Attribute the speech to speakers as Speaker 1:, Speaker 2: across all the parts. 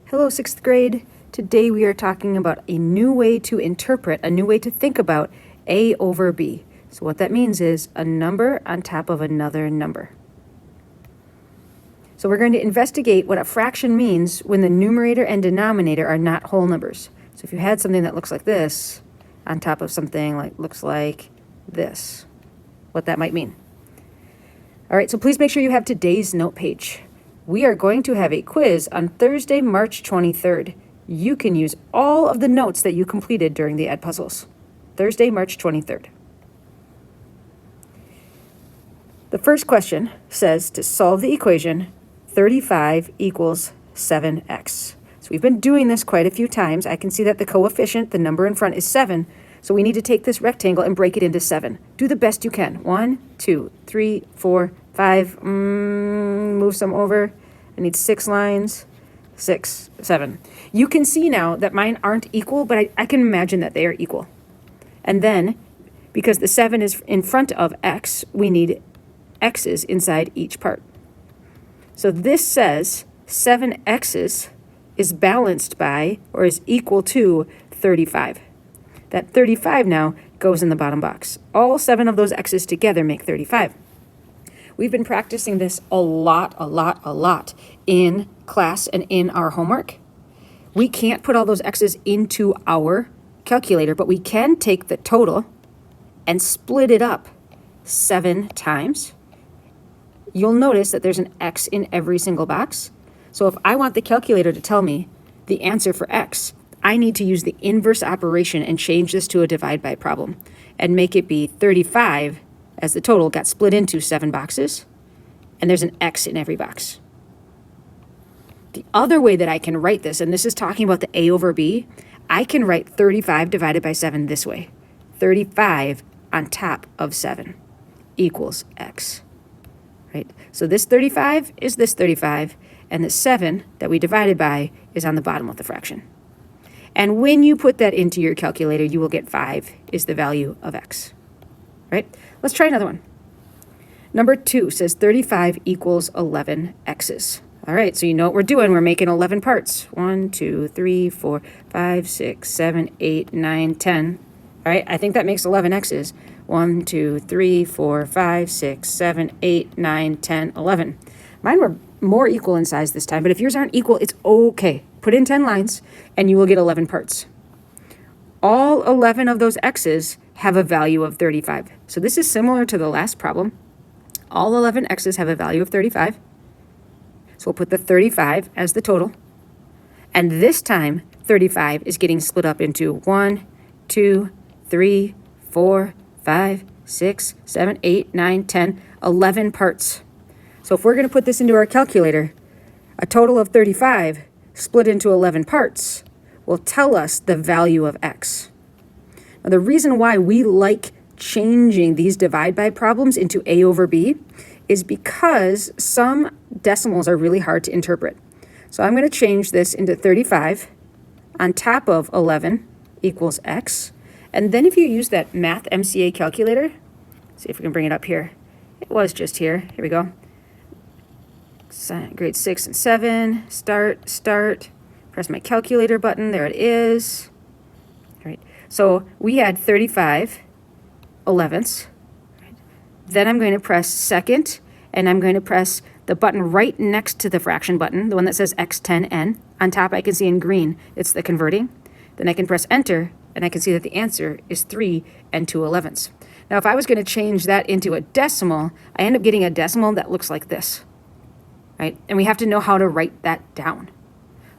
Speaker 1: Hello, 6th grade. Today we are talking about a new way to interpret, a new way to think about A over B. So what that means is a number on top of another number. So we're going to investigate what a fraction means when the numerator and denominator are not whole numbers. So if you had something that looks like this on top of something like looks like this, what that might mean. All right, so please make sure you have today's note page. We are going to have a quiz on Thursday, March 23rd. You can use all of the notes that you completed during the EdPuzzles. Thursday, March 23rd. The first question says to solve the equation 35 equals 7x. So we've been doing this quite a few times. I can see that the coefficient, the number in front, is 7. So we need to take this rectangle and break it into 7. Do the best you can. 1, 2, 3, 4, 5. Move some over. I need 6 lines. 6, 7. You can see now that mine aren't equal, but I can imagine that they are equal. And then, because the 7 is in front of x, we need x's inside each part. So this says 7x's is balanced by, or is equal to, 35. That 35 now goes in the bottom box. All 7 of those x's together make 35. We've been practicing this a lot in class and in our homework. We can't put all those x's into our calculator, but we can take the total and split it up 7 times. You'll notice that there's an x in every single box. So if I want the calculator to tell me the answer for x, I need to use the inverse operation and change this to a divide by problem and make it be 35 as the total got split into 7 boxes, and there's an x in every box. The other way that I can write this, and this is talking about the A over B, I can write 35 divided by 7 this way. 35 on top of 7 equals x. Right? So this 35 is this 35, and the 7 that we divided by is on the bottom of the fraction. And when you put that into your calculator, you will get 5 is the value of x. Right? Let's try another one. Number 2 says 35 equals 11 x's. All right, so you know what we're doing. We're making 11 parts. 1, 2, 3, 4, 5, 6, 7, 8, 9, 10. All right, I think that makes 11 x's. 1, 2, 3, 4, 5, 6, 7, 8, 9, 10, 11. Mine were more equal in size this time, but if yours aren't equal, it's okay. Put in 10 lines, and you will get 11 parts. All 11 of those x's have a value of 35. So this is similar to the last problem. All 11 x's have a value of 35. So we'll put the 35 as the total. And this time, 35 is getting split up into 1, 2, 3, 4, 5, 6, 7, 8, 9, 10, 11 parts. So if we're going to put this into our calculator, a total of 35 split into 11 parts will tell us the value of x. Now, the reason why we like changing these divide by problems into A over B is because some decimals are really hard to interpret. So I'm going to change this into 35 on top of 11 equals x. And then if you use that Math MCA calculator, see if we can bring it up here. It was just here. Here we go. Grade 6 and 7. Start. Press my calculator button. There it is. All right. So we had 35 elevenths. Then I'm going to press second, and I'm going to press the button right next to the fraction button, the one that says x10n. On top, I can see in green, it's the converting. Then I can press enter, and I can see that the answer is 3 and 2/11. Now, if I was going to change that into a decimal, I end up getting a decimal that looks like this, right? And we have to know how to write that down.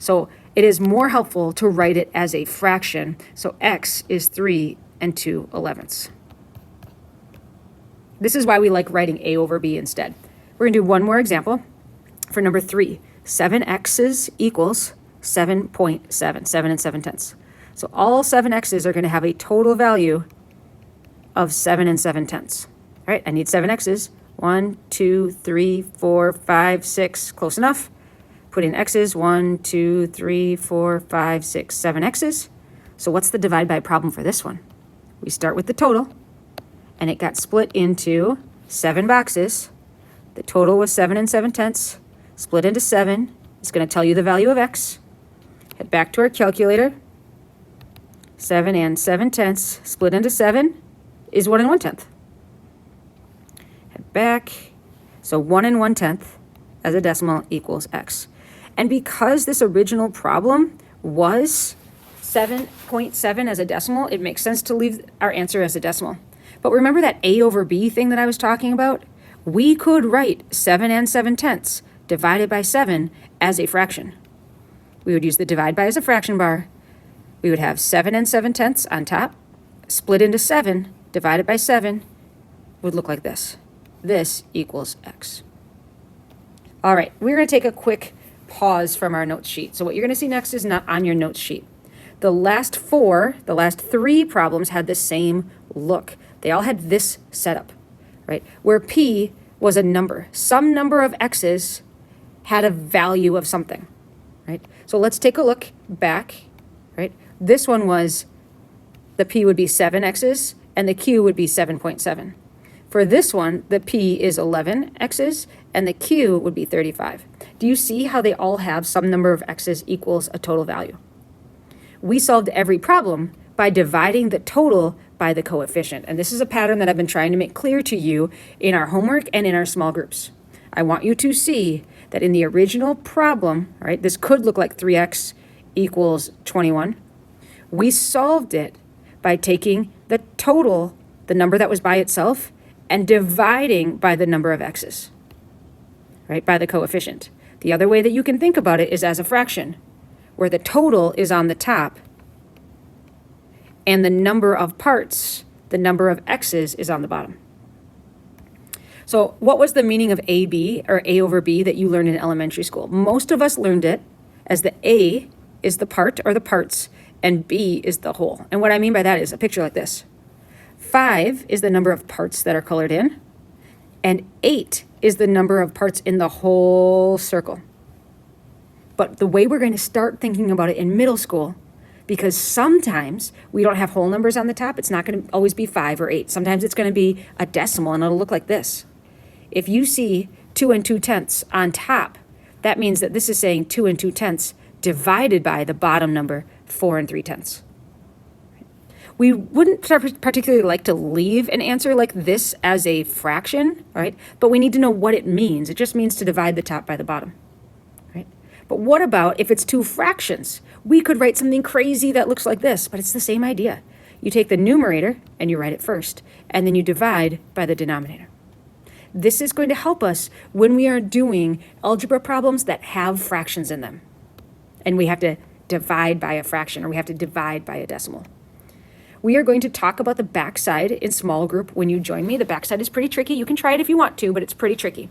Speaker 1: So it is more helpful to write it as a fraction. So x is 3 and 2/11. This is why we like writing A over B instead. We're going to do one more example for number 3. 7x's equals 7.7, 7 and 7/10. So all 7x's are going to have a total value of 7 and 7/10. All right, I need 7x's. 1, 2, 3, 4, 5, 6. Close enough. Put in x's. 1, 2, 3, 4, 5, 6, 7 x's. So what's the divide by problem for this one? We start with the total, and it got split into 7 boxes. The total was 7 and 7/10. Split into 7. It's going to tell you the value of x. Head back to our calculator. 7 and 7/10 split into 7 is 1 1/10. Head back. So 1 1/10 as a decimal equals x. And because this original problem was 7.7 as a decimal, it makes sense to leave our answer as a decimal. But remember that a over b thing that I was talking about? We could write 7 and 7/10 divided by 7 as a fraction. We would use the divide by as a fraction bar. We would have 7 and 7/10 on top, split into 7, divided by 7, would look like this. This equals x. All right, we're going to take a quick pause from our notes sheet. So what you're going to see next is not on your notes sheet. The last three problems had the same look. They all had this setup, right? Where p was a number. Some number of x's had a value of something, right? So let's take a look back, right? This one was, the p would be 7 x's and the q would be 7.7. For this one, the p is 11 x's and the q would be 35. Do you see how they all have some number of x's equals a total value? We solved every problem by dividing the total by the coefficient. And this is a pattern that I've been trying to make clear to you in our homework and in our small groups. I want you to see that in the original problem, right, this could look like 3x equals 21. We solved it by taking the total, the number that was by itself, and dividing by the number of x's, right, by the coefficient. The other way that you can think about it is as a fraction, where the total is on the top and the number of parts, the number of x's, is on the bottom. So what was the meaning of AB, or A over B, that you learned in elementary school? Most of us learned it as the A is the part or the parts, and B is the whole. And what I mean by that is a picture like this. 5 is the number of parts that are colored in, and 8 is the number of parts in the whole circle. But the way we're going to start thinking about it in middle school, because sometimes we don't have whole numbers on the top, it's not going to always be 5 or 8. Sometimes it's going to be a decimal, and it'll look like this. If you see 2 2/10 on top, that means that this is saying 2 2/10 divided by the bottom number, 4 3/10. We wouldn't particularly like to leave an answer like this as a fraction, right? But we need to know what it means. It just means to divide the top by the bottom, right? But what about if it's two fractions? We could write something crazy that looks like this, but it's the same idea. You take the numerator and you write it first, and then you divide by the denominator. This is going to help us when we are doing algebra problems that have fractions in them, and we have to divide by a fraction, or we have to divide by a decimal. We are going to talk about the backside in small group when you join me. The backside is pretty tricky. You can try it if you want to, but it's pretty tricky.